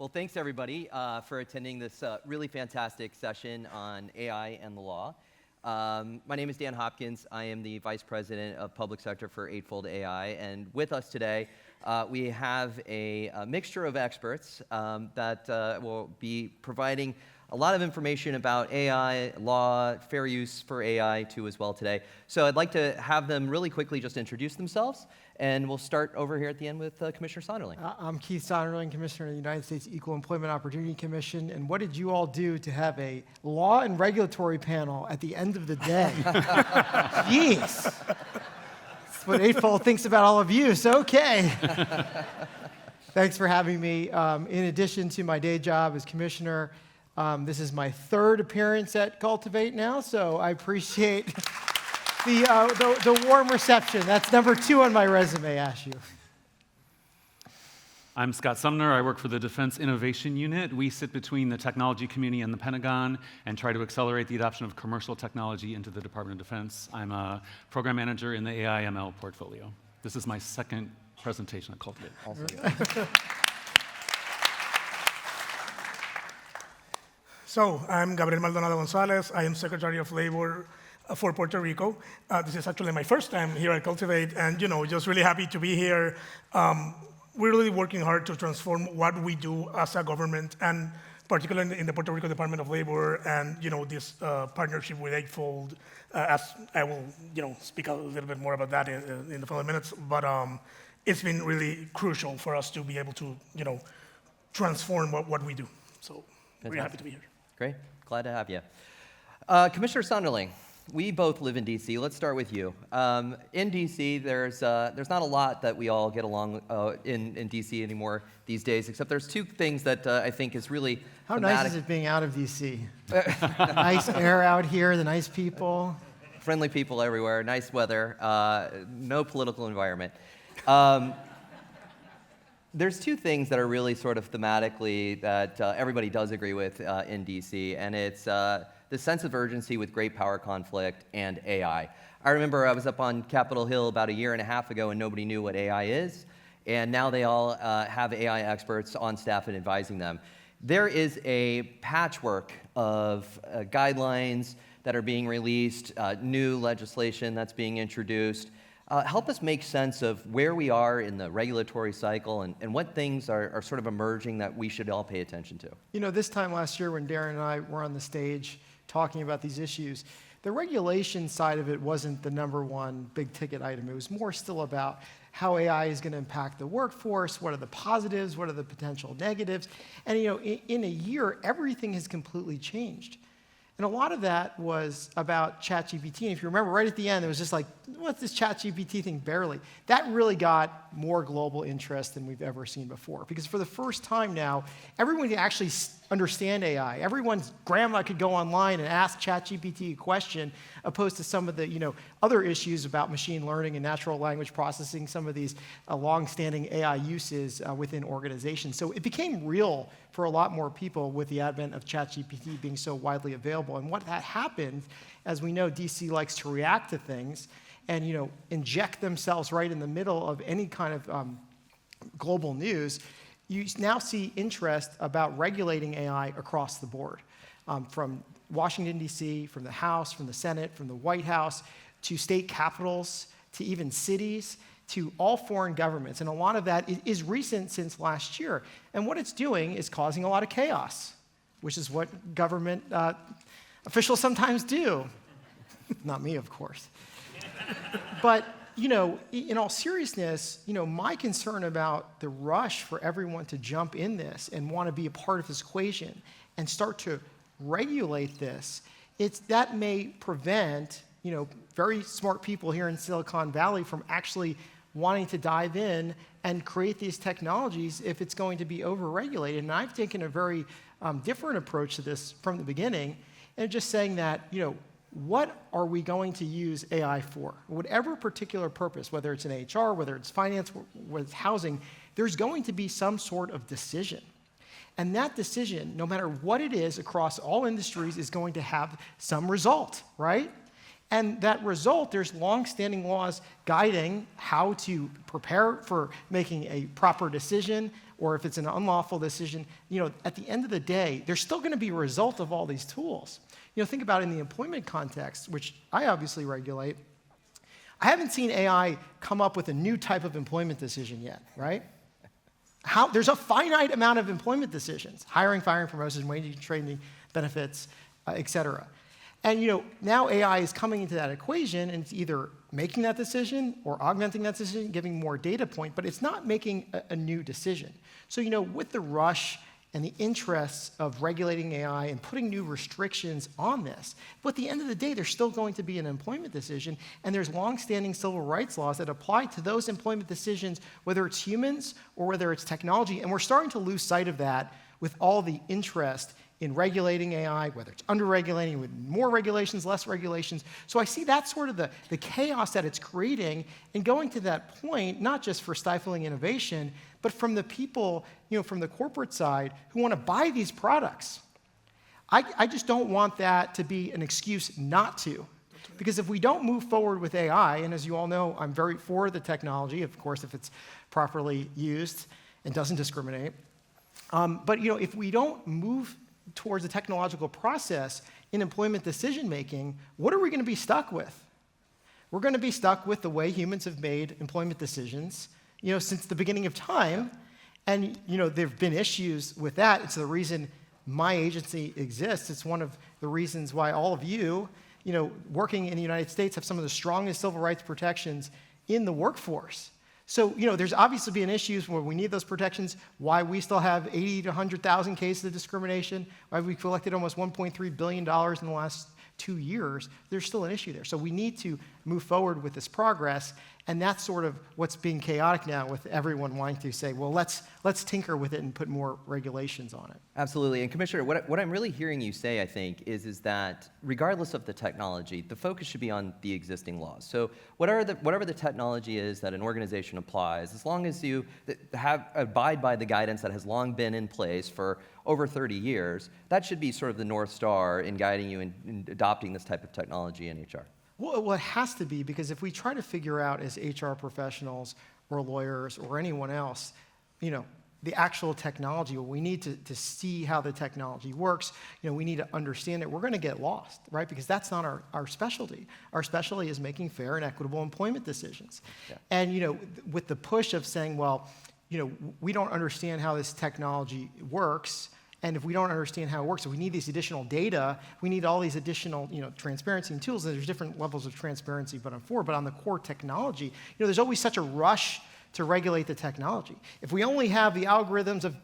Well, thanks everybody for attending this really fantastic session on AI and the law. My name is Dan Hopkins. I am the Vice President of Public Sector for Eightfold AI, and with us today we have a mixture of experts that will be providing a lot of information about AI, law, fair use for AI too as well today. So I'd like to have them really quickly just introduce themselves, and we'll start over here at the end with Commissioner Sonderling. I'm Keith Sonderling, Commissioner of the United States Equal Employment Opportunity Commission. And what did you all do to have a law and regulatory panel at the end of the day? Jeez. That's what Eightfold thinks about all of you, so okay. Thanks for having me. In addition to my day job as Commissioner, this is my third appearance at Cultivate now, so I appreciate the warm reception. That's number 2 on my resume, Ashu. I'm Scott Sumner. I work for the Defense Innovation Unit. We sit between the technology community and the Pentagon and try to accelerate the adoption of commercial technology into the Department of Defense. I'm a program manager in the AI/ML portfolio. This is my second presentation at Cultivate. So I'm Gabriel Maldonado-Gonzalez. I am Secretary of Labor for Puerto Rico. This is actually my first time here at Cultivate, and just really happy to be here. We're really working hard to transform what we do as a government, and particularly in the Puerto Rico Department of Labor, and this partnership with Eightfold. As I will speak a little bit more about that in the following minutes. But it's been really crucial for us to be able to transform what we do. So we're happy to be here. Great, glad to have you. Commissioner Sonderling, we both live in DC. Let's start with you. In DC, there's not a lot that we all get along in DC anymore these days, except there's 2 things that I think is really How thematic. nice is it being out of DC? Nice air out here, the nice people. Friendly people everywhere, nice weather, no political environment. There's 2 things that are really sort of thematically that everybody does agree with in DC, and it's the sense of urgency with great power conflict and AI. I remember I was up on Capitol Hill about a year and a half ago and nobody knew what AI is, and now they all have AI experts on staff and advising them. There is a patchwork of guidelines that are being released, new legislation that's being introduced. Help us make sense of where we are in the regulatory cycle and what things are sort of emerging that we should all pay attention to. This time last year when Darren and I were on the stage talking about these issues, the regulation side of it wasn't the number 1 big ticket item. It was more still about how AI is going to impact the workforce, what are the positives, what are the potential negatives. And in a year, everything has completely changed. And a lot of that was about ChatGPT. And if you remember, right at the end, it was just like, what's this ChatGPT thing? Barely. That really got more global interest than we've ever seen before. Because for the first time now, everyone can actually understand AI. Everyone's grandma could go online and ask ChatGPT a question, opposed to some of the other issues about machine learning and natural language processing, some of these long-standing AI uses within organizations. So it became real for a lot more people with the advent of ChatGPT being so widely available. And what that happened, as we know, DC likes to react to things and inject themselves right in the middle of any kind of global news. You now see interest about regulating AI across the board, from Washington, D.C., from the House, from the Senate, from the White House, to state capitals, to even cities, to all foreign governments. And a lot of that is recent since last year. And what it's doing is causing a lot of chaos, which is what government officials sometimes do. Not me, of course. But in all seriousness, my concern about the rush for everyone to jump in this and want to be a part of this equation and start to regulate this, that may prevent, very smart people here in Silicon Valley from actually wanting to dive in and create these technologies if it's going to be over-regulated. And I've taken a very different approach to this from the beginning, and just saying that, what are we going to use AI for? Whatever particular purpose, whether it's in HR, whether it's finance, whether it's housing, there's going to be some sort of decision. And that decision, no matter what it is across all industries, is going to have some result, right? And that result, there's long-standing laws guiding how to prepare for making a proper decision, or if it's an unlawful decision, at the end of the day, there's still going to be a result of all these tools. Think about it in the employment context, which I obviously regulate. I haven't seen AI come up with a new type of employment decision yet, right? There's a finite amount of employment decisions: hiring, firing, promotion, wage training, benefits, et cetera. And now AI is coming into that equation, and it's either making that decision or augmenting that decision, giving more data point, but it's not making a new decision. So with the rush and the interests of regulating AI and putting new restrictions on this, but at the end of the day, there's still going to be an employment decision, and there's longstanding civil rights laws that apply to those employment decisions, whether it's humans or whether it's technology, and we're starting to lose sight of that with all the interest in regulating AI, whether it's under-regulating with more regulations, less regulations. So I see that's sort of the chaos that it's creating, and going to that point, not just for stifling innovation, but from the people, from the corporate side who want to buy these products. I just don't want that to be an excuse not to. Because if we don't move forward with AI, and as you all know, I'm very for the technology, of course, if it's properly used and doesn't discriminate. But if we don't move towards a technological process in employment decision-making, what are we going to be stuck with? We're going to be stuck with the way humans have made employment decisions, since the beginning of time. And, there have been issues with that. It's the reason my agency exists. It's one of the reasons why all of you, working in the United States, have some of the strongest civil rights protections in the workforce. So, there's obviously been issues where we need those protections, why we still have 80 to 100,000 cases of discrimination, why we collected almost $1.3 billion in the last 2 years. There's still an issue there. So we need to move forward with this progress, and that's sort of what's being chaotic now, with everyone wanting to say, well, let's tinker with it and put more regulations on it. Absolutely. And Commissioner, what I'm really hearing you say, I think, is that regardless of the technology, the focus should be on the existing laws. So whatever the technology is that an organization applies, as long as you abide by the guidance that has long been in place for over 30 years, that should be sort of the North Star in guiding you in adopting this type of technology in HR. Well, it has to be, because if we try to figure out as HR professionals or lawyers or anyone else, the actual technology, well, we need to see how the technology works. We need to understand it. We're going to get lost, right? Because that's not our specialty. Our specialty is making fair and equitable employment decisions. Yeah. And, with the push of saying, well, we don't understand how this technology works, and if we don't understand how it works, if we need these additional data, we need all these additional, transparency and tools. And there's different levels of transparency, but on the core technology, there's always such a rush to regulate the technology. If we only have the algorithms of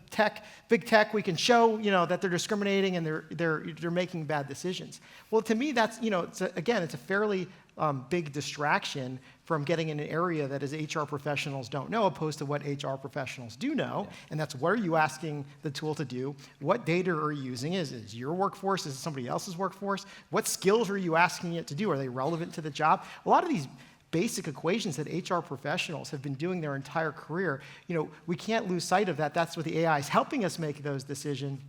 big tech, we can show, that they're discriminating and they're making bad decisions. Well, to me, that's, it's a fairly big distraction from getting in an area that as HR professionals don't know, opposed to what HR professionals do know. Yeah. And that's, what are you asking the tool to do? What data are you using? Is it your workforce? Is it somebody else's workforce? What skills are you asking it to do? Are they relevant to the job? A lot of these basic equations that HR professionals have been doing their entire career, we can't lose sight of that. That's what the AI is helping us make those decisions.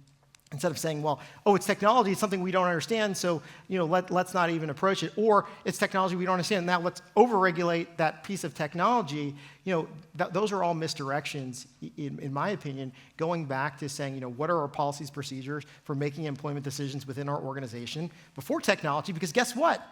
Instead of saying, well, it's technology, it's something we don't understand, so let's not even approach it. Or it's technology we don't understand, now let's overregulate that piece of technology. Those are all misdirections, in my opinion, going back to saying, what are our policies, procedures for making employment decisions within our organization before technology? Because guess what?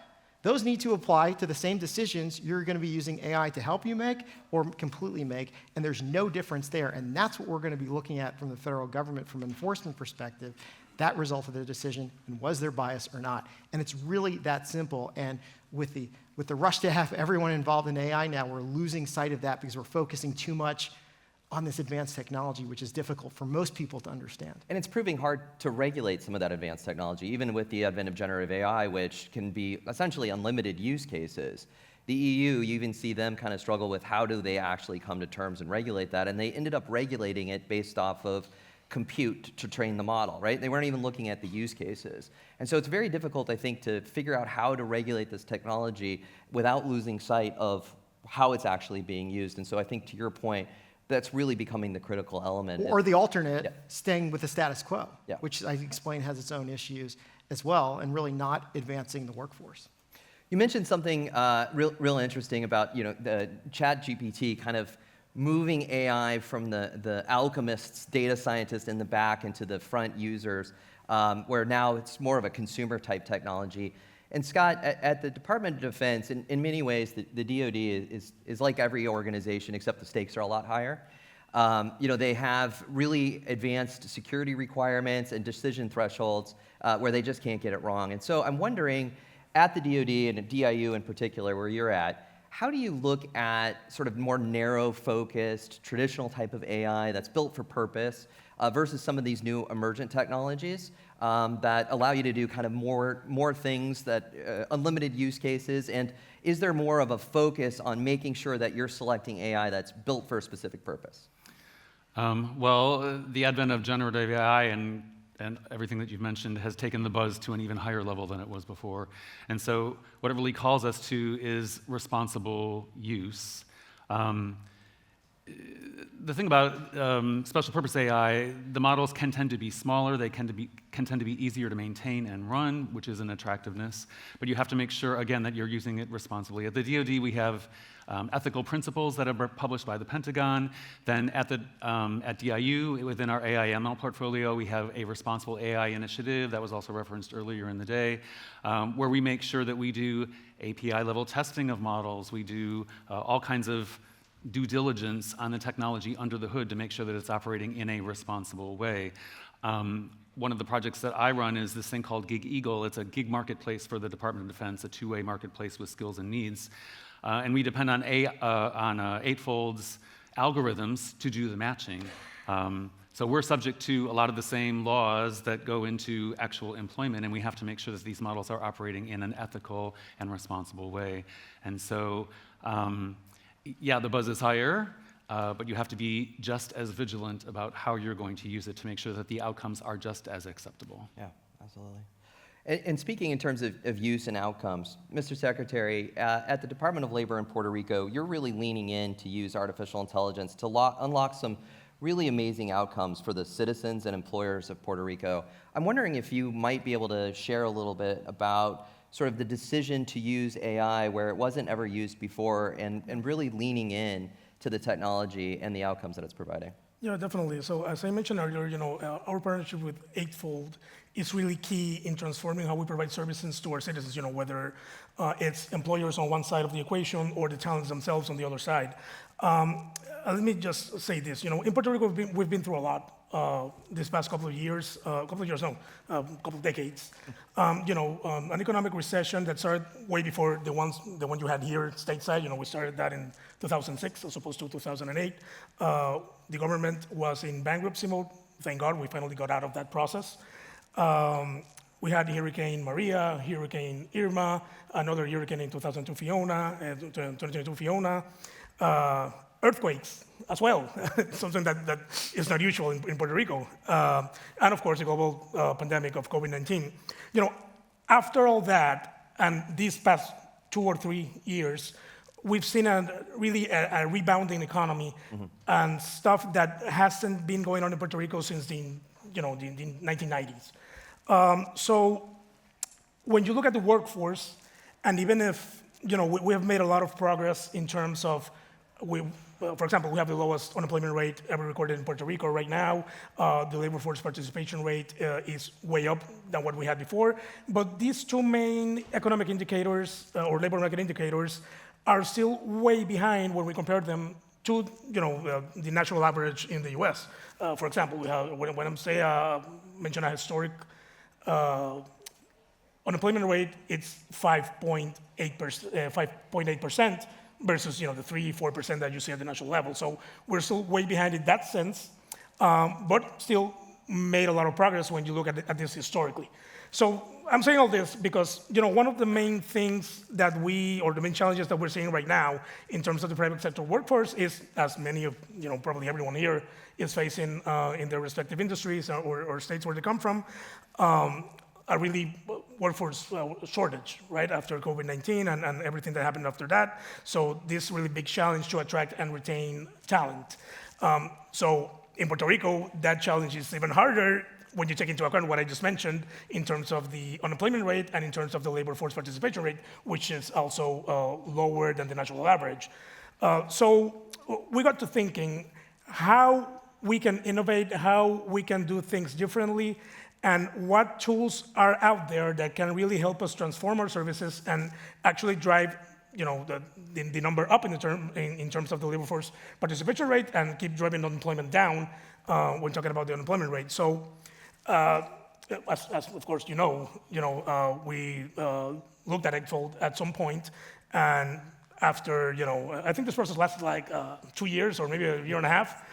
Those need to apply to the same decisions you're going to be using AI to help you make or completely make, and there's no difference there. And that's what we're going to be looking at from the federal government from an enforcement perspective, that result of their decision, and was there bias or not. And it's really that simple. And with the rush to have everyone involved in AI now, we're losing sight of that because we're focusing too much on this advanced technology, which is difficult for most people to understand. And it's proving hard to regulate some of that advanced technology, even with the advent of generative AI, which can be essentially unlimited use cases. The EU, you even see them kind of struggle with how do they actually come to terms and regulate that, and they ended up regulating it based off of compute to train the model, right? They weren't even looking at the use cases. And so it's very difficult, I think, to figure out how to regulate this technology without losing sight of how it's actually being used. And so I think, to your point, that's really becoming the critical element. Or the alternate, yeah, staying with the status quo, yeah, which I explained has its own issues as well, and really not advancing the workforce. You mentioned something real interesting about the ChatGPT kind of moving AI from the alchemists, data scientists in the back into the front users, where now it's more of a consumer-type technology. And Scott, at the Department of Defense, in many ways, the DoD is like every organization, except the stakes are a lot higher. They have really advanced security requirements and decision thresholds where they just can't get it wrong. And so I'm wondering, at the DoD and at DIU in particular, where you're at, how do you look at sort of more narrow-focused, traditional type of AI that's built for purpose versus some of these new emergent technologies that allow you to do kind of more things, that unlimited use cases? And is there more of a focus on making sure that you're selecting AI that's built for a specific purpose? Well, the advent of generative AI and everything that you've mentioned has taken the buzz to an even higher level than it was before. And so what it really calls us to is responsible use. The thing about special purpose AI, the models can tend to be smaller, they can tend to be easier to maintain and run, which is an attractiveness, but you have to make sure, again, that you're using it responsibly. At the DoD, we have ethical principles that are published by the Pentagon. Then at DIU, within our AI/ML portfolio, we have a responsible AI initiative that was also referenced earlier in the day, where we make sure that we do API-level testing of models. We do all kinds of due diligence on the technology under the hood to make sure that it's operating in a responsible way. One of the projects that I run is this thing called Gig Eagle. It's a gig marketplace for the Department of Defense, a two-way marketplace with skills and needs. And we depend on Eightfold's algorithms to do the matching. So we're subject to a lot of the same laws that go into actual employment, and we have to make sure that these models are operating in an ethical and responsible way. And so, yeah, the buzz is higher, but you have to be just as vigilant about how you're going to use it to make sure that the outcomes are just as acceptable. Yeah, absolutely. And speaking in terms of use and outcomes, Mr. Secretary, at the Department of Labor in Puerto Rico, you're really leaning in to use artificial intelligence to unlock some really amazing outcomes for the citizens and employers of Puerto Rico. I'm wondering if you might be able to share a little bit about sort of the decision to use AI where it wasn't ever used before, and really leaning in to the technology and the outcomes that it's providing. Yeah, definitely. So as I mentioned earlier, our partnership with Eightfold is really key in transforming how we provide services to our citizens, whether it's employers on one side of the equation or the talents themselves on the other side. Let me just say this, in Puerto Rico, we've been through a lot this past couple of decades. An economic recession that started way before the one you had here stateside. We started that in 2006 as opposed to 2008. The government was in bankruptcy mode. Thank God we finally got out of that process. We had Hurricane Maria, Hurricane Irma, another hurricane in 2022 Fiona, earthquakes as well, something that is not usual in Puerto Rico, and of course the global pandemic of COVID-19. After all that, and these past 2 or 3 years, we've seen a rebounding economy and stuff that hasn't been going on in Puerto Rico since the 1990s. So when you look at the workforce, and even if we have made a lot of progress in terms of, for example, we have the lowest unemployment rate ever recorded in Puerto Rico right now. The labor force participation rate is way up than what we had before. But these two main economic indicators, or labor market indicators, are still way behind when we compare them to the national average in the U.S. For example, we have, when I'm mention a historic unemployment rate, it's 5.8% versus the 3-4% that you see at the national level. So we're still way behind in that sense, but still made a lot of progress when you look at this historically. So I'm saying all this because one of the main things that the main challenges that we're seeing right now in terms of the private sector workforce is, as many of probably everyone here is facing in their respective industries or states where they come from, a really workforce shortage, right, after COVID-19 and everything that happened after that. So this really big challenge to attract and retain talent. So in Puerto Rico, that challenge is even harder when you take into account what I just mentioned in terms of the unemployment rate and in terms of the labor force participation rate, which is also lower than the national average. So we got to thinking how we can innovate, how we can do things differently, and what tools are out there that can really help us transform our services and actually drive the number up in terms of the labor force participation rate and keep driving unemployment down when talking about the unemployment rate. So, as of course we looked at Eightfold at some point, and after I think this process lasted like 2 years or maybe a year and a half.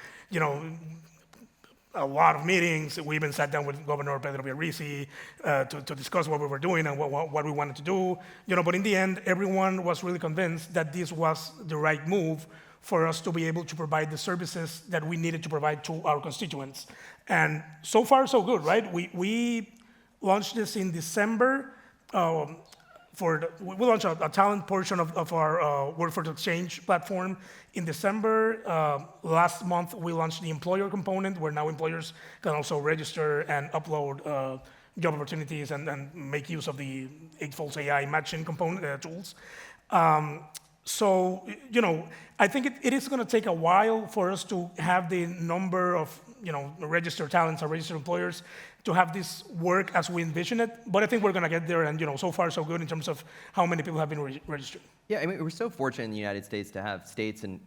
A lot of meetings. We even sat down with Governor Pedro Pierluisi to discuss what we were doing and what we wanted to do. But in the end, everyone was really convinced that this was the right move for us to be able to provide the services that we needed to provide to our constituents. And so far, so good, right? We launched this in December. We launched a talent portion of our Workforce Exchange platform in December. Last month, we launched the employer component, where now employers can also register and upload job opportunities and make use of the Eightfold's AI matching component tools. So, I think it is going to take a while for us to have the number of, registered talents or registered employers to have this work as we envision it. But I think we're going to get there, and, so far so good in terms of how many people have been registered. Yeah, I mean, we're so fortunate in the United States to have states and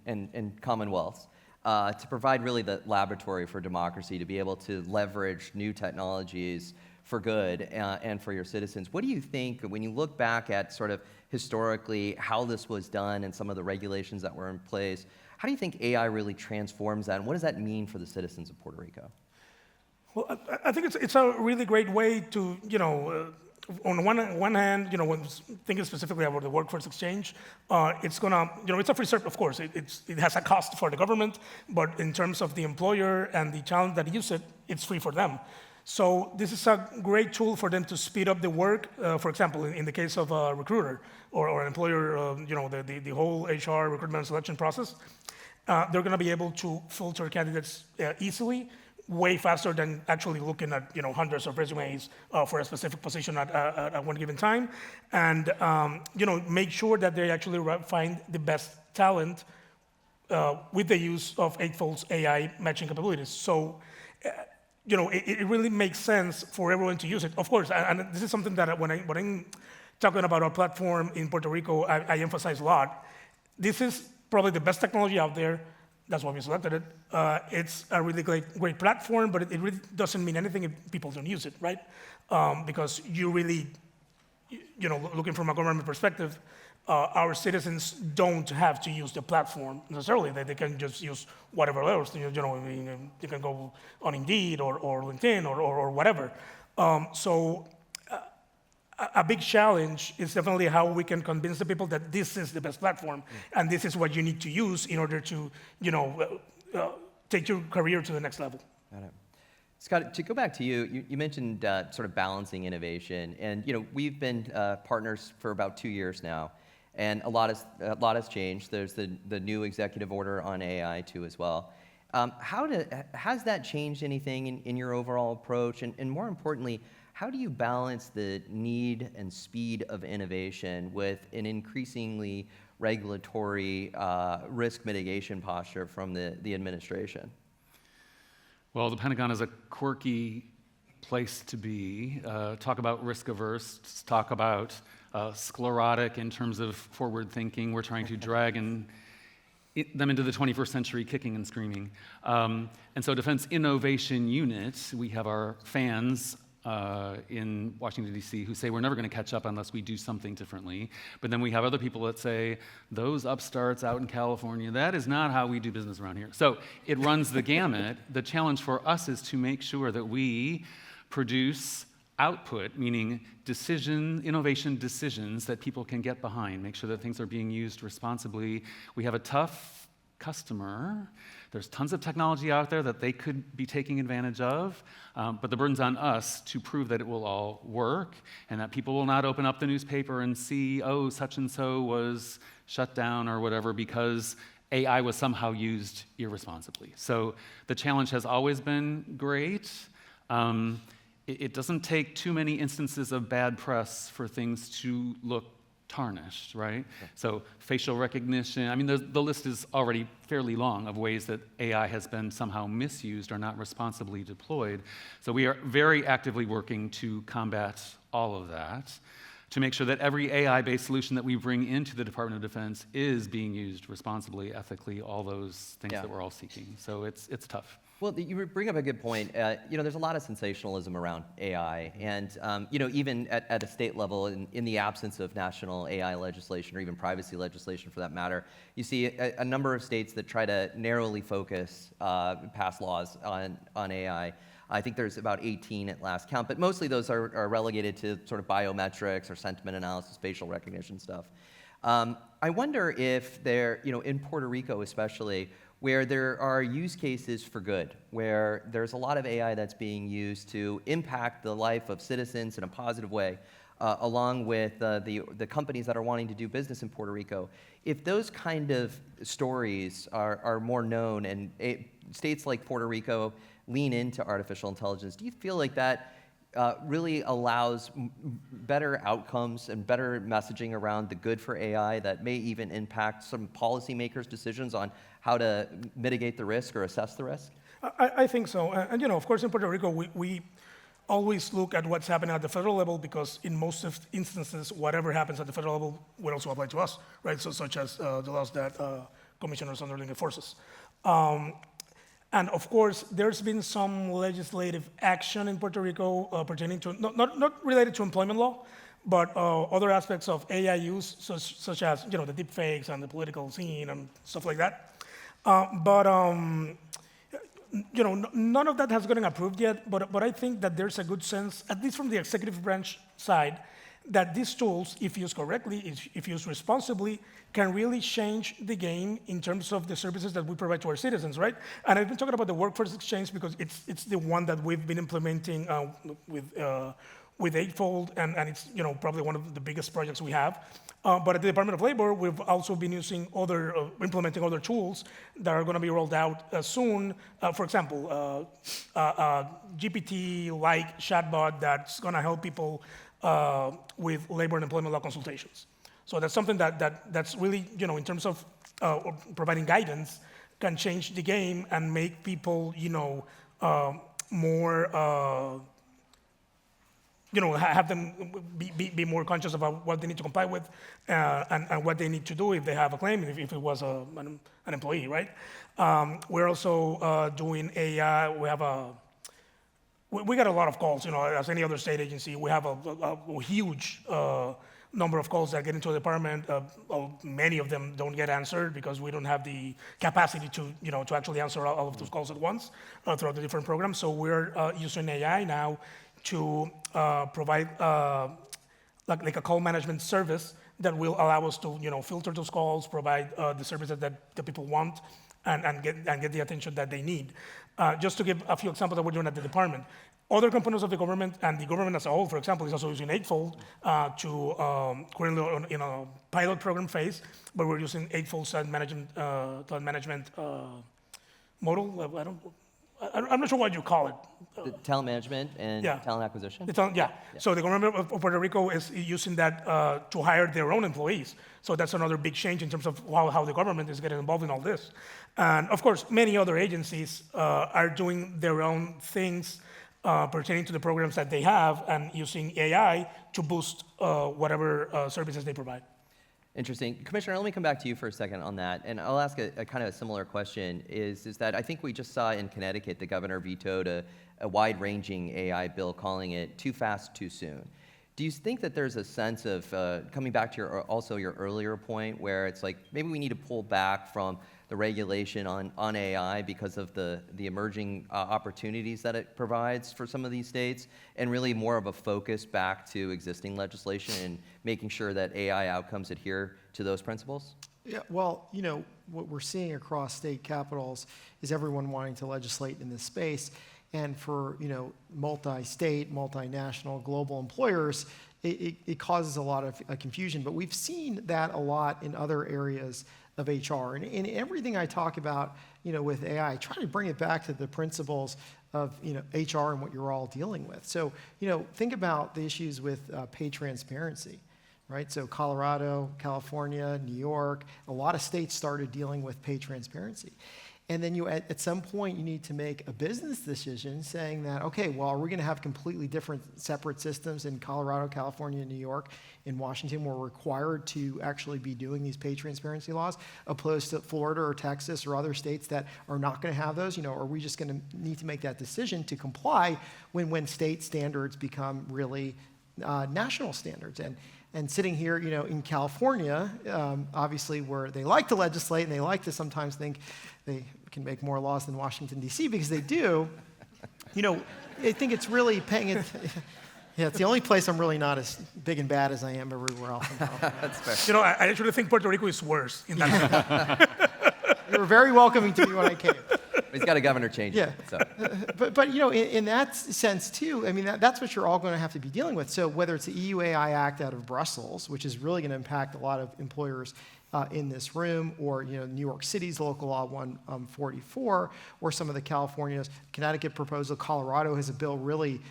commonwealths to provide really the laboratory for democracy, to be able to leverage new technologies for good and for your citizens. What do you think, when you look back at sort of historically how this was done and some of the regulations that were in place, how do you think AI really transforms that, and what does that mean for the citizens of Puerto Rico? Well, I think it's a really great way to, on one hand, when thinking specifically about the Workforce Exchange, it's gonna, it's a free service, of course. It has a cost for the government, but in terms of the employer and the talent that use it, it's free for them. So this is a great tool for them to speed up the work. For example, in the case of a recruiter or an employer, the whole HR recruitment and selection process, they're going to be able to filter candidates easily, way faster than actually looking at hundreds of resumes for a specific position at one given time, and make sure that they actually find the best talent with the use of Eightfold's AI matching capabilities. So. It really makes sense for everyone to use it. Of course, and this is something that when I'm talking about our platform in Puerto Rico, I emphasize a lot. This is probably the best technology out there. That's why we selected it. It's a really great platform, but it really doesn't mean anything if people don't use it, right? Because you really, looking from a government perspective, our citizens don't have to use the platform necessarily. They can just use whatever else. They can go on Indeed or LinkedIn or whatever. So a big challenge is definitely how we can convince the people that this is the best platform and this is what you need to use in order to, take your career to the next level. Got it. Scott, to go back to you, you mentioned sort of balancing innovation, and we've been partners for about 2 years now. And a lot has changed. There's the new executive order on AI too as well. Has that changed anything in your overall approach? And more importantly, how do you balance the need and speed of innovation with an increasingly regulatory risk mitigation posture from the administration? Well, the Pentagon is a quirky place to be. Talk about risk averse, talk about sclerotic in terms of forward thinking. We're trying to drag them into the 21st century kicking and screaming. And so Defense Innovation Unit, we have our fans in Washington, D.C. who say we're never going to catch up unless we do something differently. But then we have other people that say, those upstarts out in California, that is not how we do business around here. So it runs the gamut. The challenge for us is to make sure that we produce output, meaning innovation decisions that people can get behind, make sure that things are being used responsibly. We have a tough customer. There's tons of technology out there that they could be taking advantage of, but the burden's on us to prove that it will all work and that people will not open up the newspaper and see, oh, such and so was shut down or whatever because AI was somehow used irresponsibly. So the challenge has always been great. It doesn't take too many instances of bad press for things to look tarnished, right? So facial recognition, I mean, the list is already fairly long of ways that AI has been somehow misused or not responsibly deployed. So we are very actively working to combat all of that, to make sure that every AI-based solution that we bring into the Department of Defense is being used responsibly, ethically, all those things that we're all seeking. So it's tough. Well, you bring up a good point. There's a lot of sensationalism around AI, and even at a state level, in the absence of national AI legislation or even privacy legislation for that matter, you see a number of states that try to narrowly focus, pass laws on AI. I think there's about 18 at last count, but mostly those are relegated to sort of biometrics or sentiment analysis, facial recognition stuff. I wonder if in Puerto Rico especially, where there are use cases for good, where there's a lot of AI that's being used to impact the life of citizens in a positive way, along with the companies that are wanting to do business in Puerto Rico. If those kind of stories are more known and states like Puerto Rico lean into artificial intelligence, do you feel like that really allows better outcomes and better messaging around the good for AI that may even impact some policymakers' decisions on how to mitigate the risk or assess the risk? I think so. And of course, in Puerto Rico, we always look at what's happening at the federal level because in most of instances, whatever happens at the federal level will also apply to us, right? So such as the laws that Commissioner Sonderling enforces. And of course, there's been some legislative action in Puerto Rico pertaining to, not related to employment law, but other aspects of AI use, such as the deep fakes and the political scene and stuff like that. But none of that has gotten approved yet, but I think that there's a good sense, at least from the executive branch side, that these tools, if used correctly, if used responsibly, can really change the game in terms of the services that we provide to our citizens, right? And I've been talking about the workforce exchange because it's the one that we've been implementing with Eightfold, and it's probably one of the biggest projects we have. But at the Department of Labor, we've also been using implementing other tools that are going to be rolled out soon. For example, GPT-like chatbot that's going to help people with labor and employment law consultations. So that's something that's really, in terms of providing guidance, can change the game and make people, more, have them be more conscious about what they need to comply with and what they need to do if they have a claim, if it was an employee, right? We're also doing AI. We get a lot of calls, as any other state agency. We have a huge number of calls that get into the department. Many of them don't get answered because we don't have the capacity to actually answer all of those calls at once throughout the different programs. So we're using AI now to provide like a call management service that will allow us to filter those calls, provide the services that the people want, and get the attention that they need. Just to give a few examples that we're doing at the department. Other components of the government and the government as a whole, for example, is also using Eightfold currently in a pilot program phase, but we're using Eightfold talent management model. I'm not sure what you call it. The talent management and talent acquisition? So the government of Puerto Rico is using that to hire their own employees. So that's another big change in terms of how the government is getting involved in all this. And of course, many other agencies are doing their own things pertaining to the programs that they have and using AI to boost whatever services they provide. Interesting. Commissioner, let me come back to you for a second on that, and I'll ask a kind of a similar question, is that I think we just saw in Connecticut the governor vetoed a wide-ranging AI bill calling it too fast, too soon. Do you think that there's a sense of, coming back to your earlier point, where it's like maybe we need to pull back from the regulation on AI because of the emerging opportunities that it provides for some of these states, and really more of a focus back to existing legislation and making sure that AI outcomes adhere to those principles? Yeah, well, what we're seeing across state capitals is everyone wanting to legislate in this space. And for, multi-state, multinational, global employers, it causes a lot of confusion. But we've seen that a lot in other areas of HR. And in everything I talk about, with AI, I try to bring it back to the principles of, HR and what you're all dealing with. So, think about the issues with pay transparency, right? So Colorado, California, New York, a lot of states started dealing with pay transparency. And then at some point, you need to make a business decision saying that, okay, well, are we going to have completely different separate systems in Colorado, California, New York, in Washington, we're required to actually be doing these pay transparency laws, opposed to Florida or Texas or other states that are not going to have those? Are we just going to need to make that decision to comply when state standards become really national standards? And sitting here, in California, obviously where they like to legislate and they like to sometimes think they can make more laws than Washington, D.C., because they do, I think it's really paying it. Yeah, it's the only place I'm really not as big and bad as I am everywhere else in California. That's fair. I actually think Puerto Rico is worse in that sense. You were very welcoming to me when I came. He's got a governor change. Yeah, So. but in that sense too, I mean that's what you're all going to have to be dealing with. So whether it's the EU AI Act out of Brussels, which is really going to impact a lot of employers in this room, or New York City's local law 144, or some of the California's, Connecticut proposal, Colorado has a bill really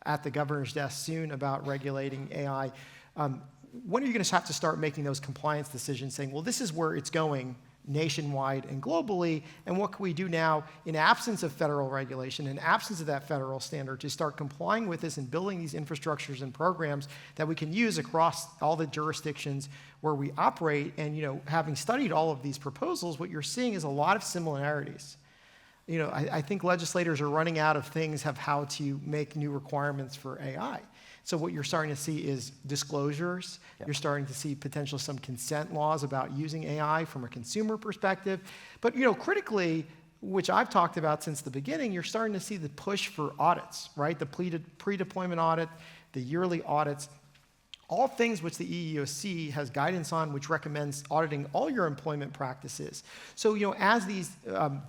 at the governor's desk soon about regulating AI. When are you going to have to start making those compliance decisions, saying, well, this is where it's going nationwide and globally, and what can we do now in absence of federal regulation, in absence of that federal standard, to start complying with this and building these infrastructures and programs that we can use across all the jurisdictions where we operate? And having studied all of these proposals, what you're seeing is a lot of similarities. I think legislators are running out of things of how to make new requirements for AI. So what you're starting to see is disclosures. Yep. You're starting to see potential some consent laws about using AI from a consumer perspective. But critically, which I've talked about since the beginning, you're starting to see the push for audits, right? The pre-deployment audit, the yearly audits, all things which the EEOC has guidance on, which recommends auditing all your employment practices. So, as these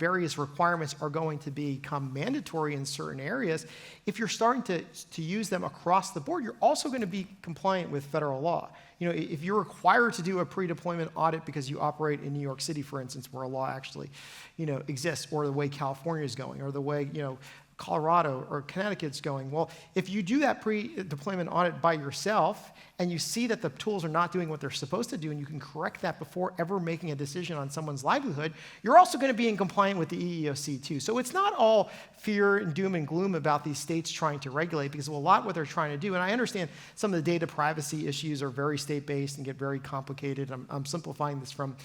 various requirements are going to become mandatory in certain areas, if you're starting to use them across the board, you're also going to be compliant with federal law. If you're required to do a pre-deployment audit because you operate in New York City, for instance, where a law actually, exists, or the way California is going, or the way, Colorado or Connecticut's going, well, if you do that pre-deployment audit by yourself and you see that the tools are not doing what they're supposed to do, and you can correct that before ever making a decision on someone's livelihood, you're also going to be in compliant with the EEOC too. So it's not all fear and doom and gloom about these states trying to regulate, because a lot what they're trying to do, and I understand some of the data privacy issues are very state-based and get very complicated. I'm simplifying this from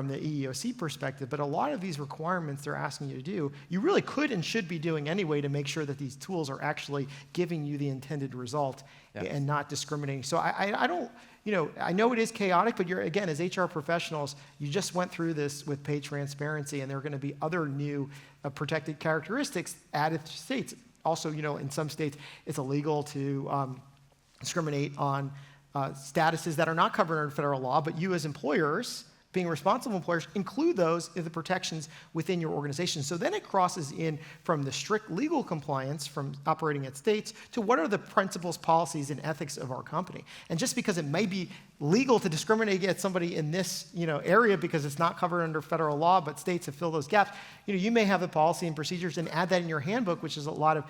the EEOC perspective, but a lot of these requirements they're asking you to do, you really could and should be doing anyway to make sure that these tools are actually giving you the intended result. Yes. And not discriminating. So I don't, I know it is chaotic, but again, as HR professionals, you just went through this with pay transparency, and there are going to be other new protected characteristics added to states. Also, in some states, it's illegal to discriminate on statuses that are not covered under federal law, but you as employers, being responsible employers, include those in the protections within your organization. So then it crosses in from the strict legal compliance from operating at states to what are the principles, policies, and ethics of our company. And just because it may be legal to discriminate against somebody in this area because it's not covered under federal law, but states have filled those gaps, you may have the policy and procedures and add that in your handbook, which is a lot of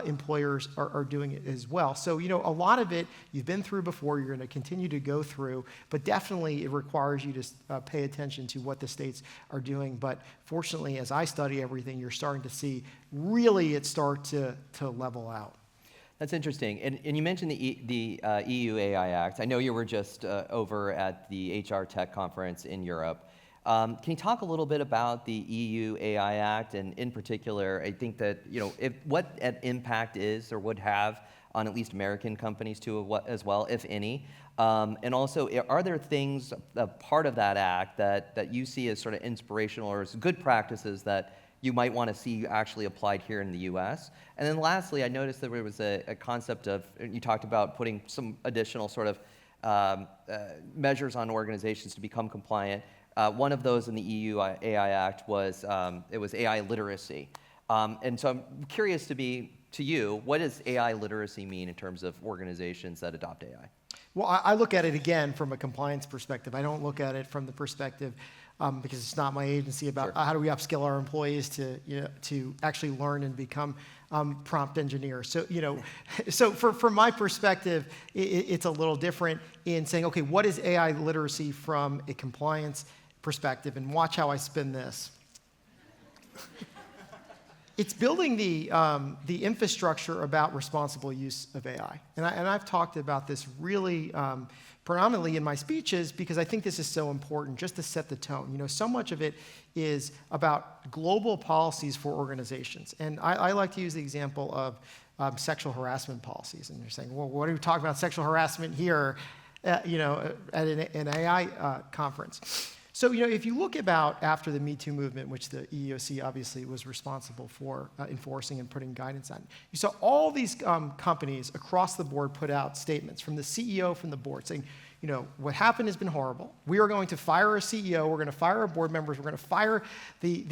employers are doing it as well. So, a lot of it you've been through before, you're going to continue to go through, but definitely it requires you to pay attention to what the states are doing. But fortunately, as I study everything, you're starting to see really it start to level out. That's interesting. And you mentioned the EU AI Act. I know you were just over at the HR Tech conference in Europe. Can you talk a little bit about the EU AI Act, and in particular, I think that what an impact is or would have on at least American companies too, as well, if any, and also are there things, a part of that act that you see as sort of inspirational or as good practices that you might want to see actually applied here in the U.S. And then lastly, I noticed that there was a concept of, you talked about putting some additional sort of measures on organizations to become compliant. One of those in the EU AI Act was it was AI literacy. And so I'm curious to you, what does AI literacy mean in terms of organizations that adopt AI? Well, I look at it again from a compliance perspective. I don't look at it from the perspective, because it's not my agency, about Sure. how do we upskill our employees to actually learn and become prompt engineers. So, so from my perspective, it's a little different in saying, okay, what is AI literacy from a compliance perspective? And watch how I spin this. It's building the infrastructure about responsible use of AI. And I've talked about this really predominantly in my speeches because I think this is so important just to set the tone. So much of it is about global policies for organizations. And I like to use the example of sexual harassment policies. And you're saying, well, what are we talking about sexual harassment here, at an AI conference? So, if you look about after the Me Too movement, which the EEOC obviously was responsible for enforcing and putting guidance on, you saw all these companies across the board put out statements from the CEO, from the board, saying, what happened has been horrible. We are going to fire a CEO. We're going to fire our board members. We're going to fire the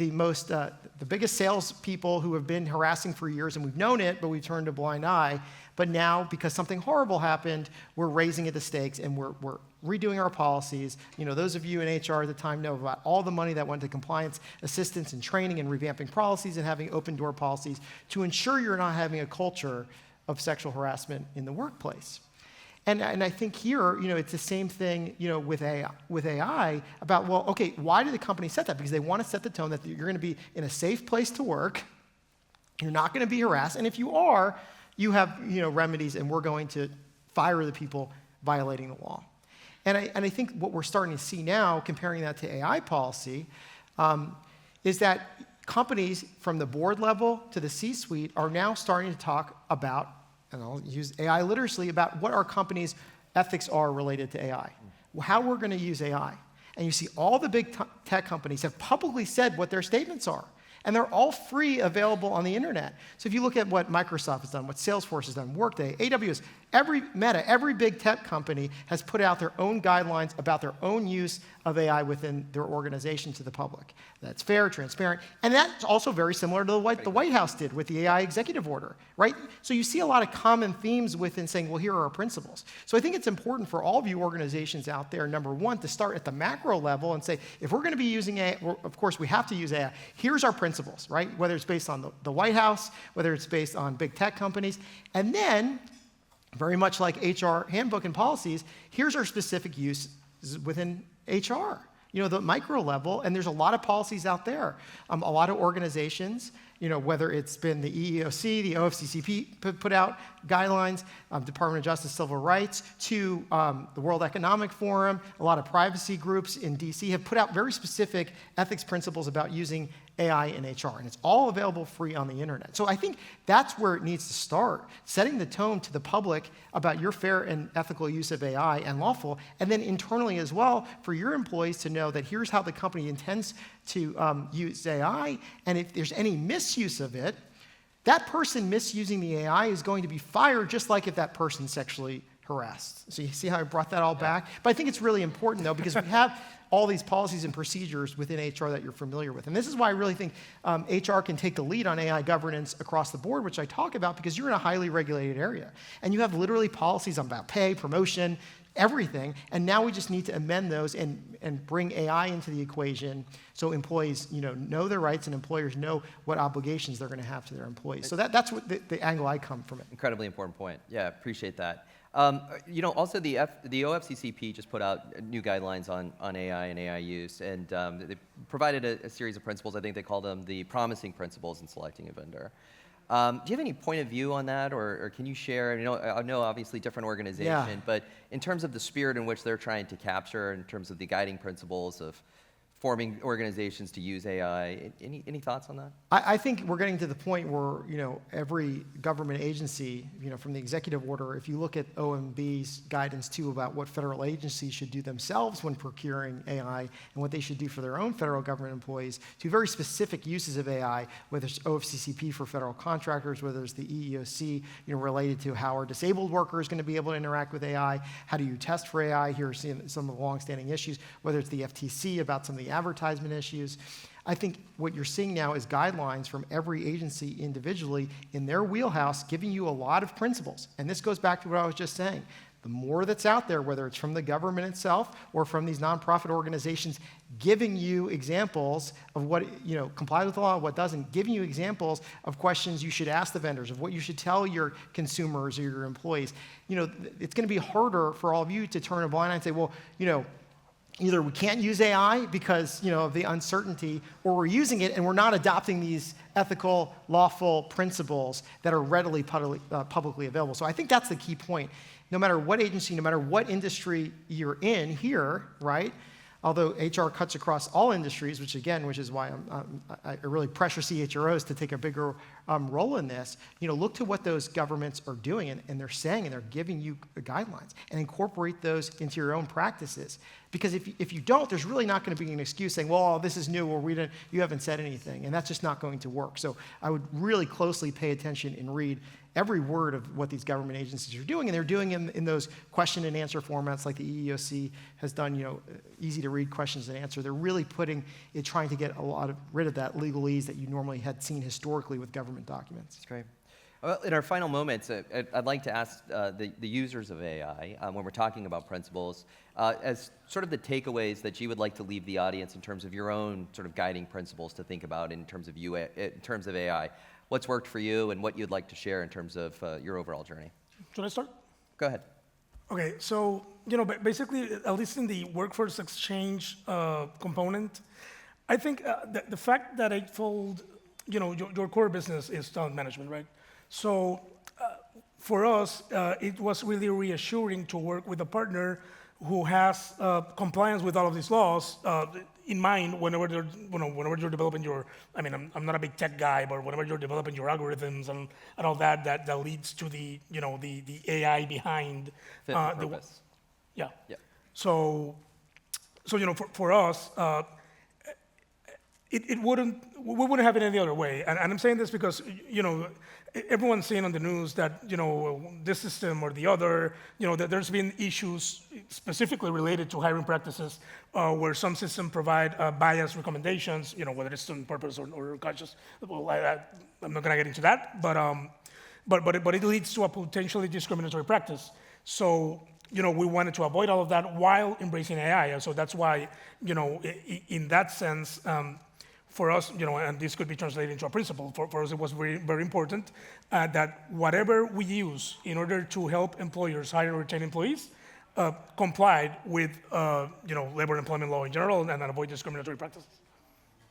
biggest salespeople who have been harassing for years, and we've known it, but we've turned a blind eye. But now, because something horrible happened, we're raising it to stakes, and we're redoing our policies. Those of you in HR at the time know about all the money that went to compliance assistance and training and revamping policies and having open door policies to ensure you're not having a culture of sexual harassment in the workplace. And I think here, it's the same thing, with AI about, well, okay, why do the companies set that? Because they want to set the tone that you're going to be in a safe place to work. You're not going to be harassed. And if you are, you have, remedies, and we're going to fire the people violating the law. And I think what we're starting to see now, comparing that to AI policy, is that companies from the board level to the C-suite are now starting to talk about, and I'll use AI literacy, about what our company's ethics are related to AI, how we're going to use AI. And you see all the big tech companies have publicly said what their statements are. And they're all free, available on the internet. So if you look at what Microsoft has done, what Salesforce has done, Workday, AWS, every big tech company has put out their own guidelines about their own use of AI within their organization to the public. That's fair, transparent, and that's also very similar to what the White House did with the AI executive order, right? So you see a lot of common themes within saying, well, here are our principles. So I think it's important for all of you organizations out there, number one, to start at the macro level and say, if we're going to be using AI, of course we have to use AI, here's our principles, right? Whether it's based on the White House, whether it's based on big tech companies, and then, very much like HR handbook and policies, here's our specific use within HR. The micro level, and there's a lot of policies out there. A lot of organizations, whether it's been the EEOC, the OFCCP put out guidelines, Department of Justice Civil Rights, to the World Economic Forum, a lot of privacy groups in DC have put out very specific ethics principles about using AI in HR, and it's all available free on the internet. So I think that's where it needs to start, setting the tone to the public about your fair and ethical use of AI and lawful, and then internally as well for your employees to know that here's how the company intends to use AI, and if there's any misuse of it, that person misusing the AI is going to be fired just like if that person sexually harassed. So you see how I brought that all back? But I think it's really important, though, because we have all these policies and procedures within HR that you're familiar with. And this is why I really think HR can take the lead on AI governance across the board, which I talk about, because you're in a highly regulated area. And you have literally policies about pay, promotion, everything. And now we just need to amend those and bring AI into the equation so employees know their rights and employers know what obligations they're going to have to their employees. So that's what the angle I come from it. Incredibly important point. Yeah, appreciate that. Also the OFCCP just put out new guidelines on AI and AI use, and they provided a series of principles. I think they call them the promising principles in selecting a vendor. Do you have any point of view on that, or can you share? I know obviously different organization, but in terms of the spirit in which they're trying to capture, in terms of the guiding principles of forming organizations to use AI. Any thoughts on that? I think we're getting to the point where, every government agency, from the executive order, if you look at OMB's guidance too about what federal agencies should do themselves when procuring AI and what they should do for their own federal government employees, to very specific uses of AI, whether it's OFCCP for federal contractors, whether it's the EEOC, related to how are disabled workers going to be able to interact with AI, how do you test for AI, here are some of the longstanding issues, whether it's the FTC about some of the advertisement issues. I think what you're seeing now is guidelines from every agency individually in their wheelhouse, giving you a lot of principles. And this goes back to what I was just saying. the more that's out there, whether it's from the government itself or from these nonprofit organizations, giving you examples of what, complies with the law, what doesn't, giving you examples of questions you should ask the vendors, of what you should tell your consumers or your employees. It's going to be harder for all of you to turn a blind eye and say, well, either we can't use AI because, of the uncertainty, or we're using it and we're not adopting these ethical, lawful principles that are readily publicly available. So I think that's the key point. No matter what agency, no matter what industry you're in here, right? Although HR cuts across all industries, which is why I really pressure CHROs to take a bigger role in this. Look to what those governments are doing, and they're saying, and they're giving you guidelines, and incorporate those into your own practices. Because if you don't, there's really not going to be an excuse saying, well, this is new, or you haven't said anything, and that's just not going to work. So I would really closely pay attention and read every word of what these government agencies are doing, and they're doing in those question and answer formats like the EEOC has done, easy to read questions and answer. They're really trying to get rid of that legalese that you normally had seen historically with government documents. That's great. Well, in our final moments, I'd like to ask the users of AI, when we're talking about principles, as sort of the takeaways that you would like to leave the audience in terms of your own sort of guiding principles to think about in terms of AI. What's worked for you and what you'd like to share in terms of your overall journey? Should I start? Go ahead. Okay, so, basically, at least in the workforce exchange component, I think the fact that Eightfold, your core business is talent management, right? So for us, it was really reassuring to work with a partner who has compliance with all of these laws in mind whenever you're developing I'm not a big tech guy, but whenever you're developing your algorithms and all that leads to the AI behind Fit for purpose. Yeah. Yeah. So for us, we wouldn't have it any other way. And I'm saying this because, everyone's saying on the news that, this system or the other, that there's been issues specifically related to hiring practices where some systems provide biased recommendations, whether it's on purpose or conscious. Well, I'm not going to get into that, but it leads to a potentially discriminatory practice. So, we wanted to avoid all of that while embracing AI. And so that's why, in that sense, for us, and this could be translated into a principle, for us it was very, very important that whatever we use in order to help employers hire or retain employees complied with, labor and employment law in general and avoid discriminatory practices.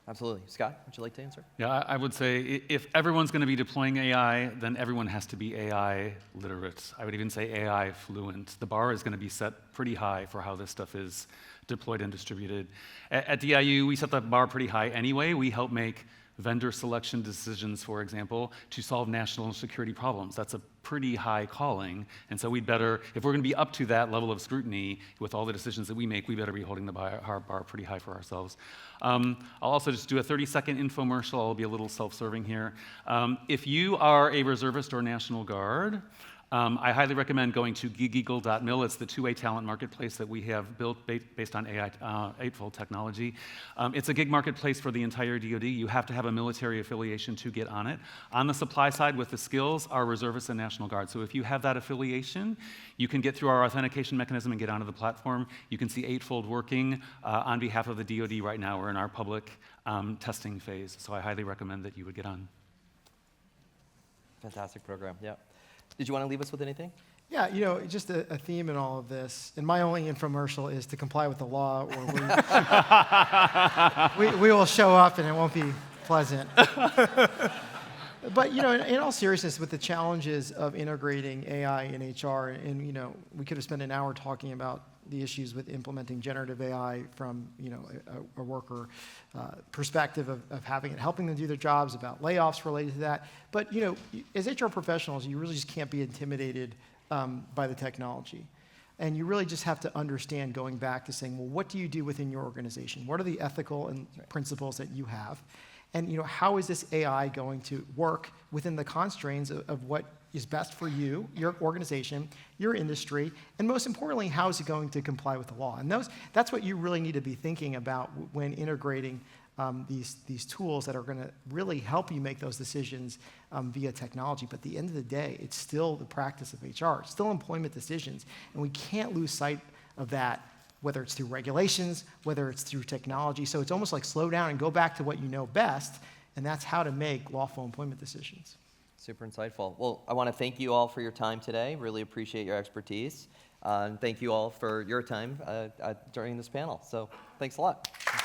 Absolutely. Scott, would you like to answer? Yeah, I would say if everyone's going to be deploying AI, then everyone has to be AI literate. I would even say AI fluent. The bar is going to be set pretty high for how this stuff is deployed and distributed. At DIU, we set the bar pretty high anyway. We help make vendor selection decisions, for example, to solve national security problems. That's a pretty high calling, and so we'd better, if we're going to be up to that level of scrutiny with all the decisions that we make, we better be holding the bar pretty high for ourselves. I'll also just do a 30-second infomercial. I'll be a little self-serving here. If you are a reservist or National Guard, I highly recommend going to gigeagle.mil. It's the two-way talent marketplace that we have built based on AI, Eightfold technology. It's a gig marketplace for the entire DoD. You have to have a military affiliation to get on it. On the supply side with the skills are reservists and National Guard. So if you have that affiliation, you can get through our authentication mechanism and get onto the platform. You can see Eightfold working on behalf of the DoD right now. We're in our public testing phase. So I highly recommend that you would get on. Fantastic program, yeah. Did you want to leave us with anything? Yeah, just a theme in all of this, and my only infomercial is to comply with the law, or we will show up and it won't be pleasant. But, in all seriousness, with the challenges of integrating AI in HR, and, we could have spent an hour talking about the issues with implementing generative AI from, a worker perspective of having it, helping them do their jobs, about layoffs related to that. But, as HR professionals, you really just can't be intimidated by the technology. And you really just have to understand, going back to saying, well, what do you do within your organization? What are the ethical and principles that you have? And how is this AI going to work within the constraints of what is best for you, your organization, your industry, and most importantly, how is it going to comply with the law? And that's what you really need to be thinking about when integrating these tools that are going to really help you make those decisions via technology. But at the end of the day, it's still the practice of HR. It's still employment decisions. And we can't lose sight of that, whether it's through regulations, whether it's through technology. So it's almost like slow down and go back to what you know best, and that's how to make lawful employment decisions. Super insightful. Well, I want to thank you all for your time today. Really appreciate your expertise. And thank you all for your time during this panel. So thanks a lot.